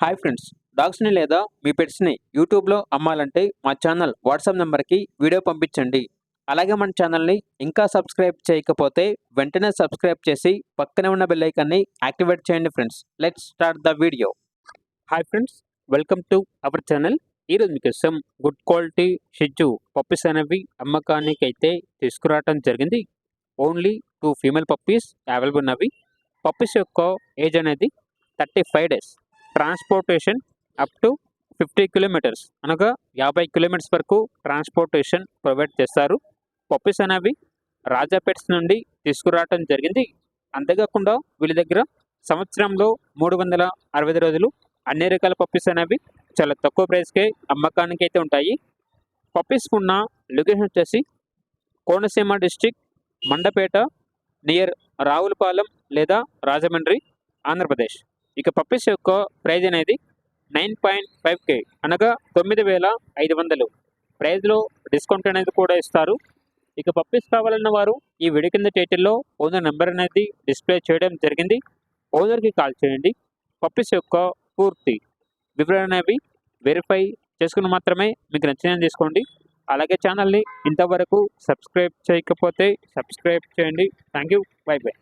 Hi friends, డాగ్స్ని లేదా మీ పెట్స్ని యూట్యూబ్లో అమ్మాలంటే మా ఛానల్ వాట్సాప్ నెంబర్కి వీడియో పంపించండి. అలాగే మన ఛానల్ని ఇంకా సబ్స్క్రైబ్ చేయకపోతే వెంటనే సబ్స్క్రైబ్ చేసి పక్కనే ఉన్న బెల్ ఐకాన్ని యాక్టివేట్ చేయండి friends. Let's start the video. Hi friends, welcome to our channel. ఈరోజు మీకోసం గుడ్ క్వాలిటీ షిజ్జు పప్పీస్ అనేవి అమ్మకానికి అయితే తీసుకురావడం జరిగింది. ఓన్లీ 2 ఫీమేల్ పప్పీస్ అవైలబుల్ ఉన్నవి. పప్పీస్ యొక్క ఏజ్ అనేది 35 days. Transportation up to 50 kilometres అనగా 50 కిలోమీటర్స్ వరకు ట్రాన్స్పోర్టేషన్ ప్రొవైడ్ చేస్తారు. పప్పీస్ అనేవి రాజా పెట్స్ నుండి తీసుకురావడం జరిగింది. అంతేకాకుండా వీళ్ళ దగ్గర సంవత్సరంలో 365 రోజులు అన్ని రకాల పప్పీస్ అనేవి చాలా తక్కువ ప్రైస్కే అమ్మకానికి అయితే ఉంటాయి. పప్పీస్కి ఉన్న లొకేషన్ వచ్చేసి కోనసీమ డిస్టిక్, మండపేట, నియర్ రావులపాలెం లేదా రాజమండ్రి, ఆంధ్రప్రదేశ్. ఇక పప్పీస్ యొక్క ప్రైజ్ అనేది 9.5K అనగా 9,500. ప్రైజ్లో డిస్కౌంట్ అనేది కూడా ఇస్తారు. ఇక పప్పీస్ కావాలన్న వారు ఈ వీడియో కింద టైటిల్లో ఓనర్ నెంబర్ అనేది డిస్ప్లే చేయడం జరిగింది. ఓనర్కి కాల్ చేయండి. పప్పీస్ యొక్క పూర్తి వివరణ అనేవి వెరిఫై చేసుకుని మాత్రమే మీకు నచ్చిన తీసుకోండి. అలాగే ఛానల్ని ఇంతవరకు సబ్స్క్రైబ్ చేయకపోతే సబ్స్క్రైబ్ చేయండి. Thank you. By by.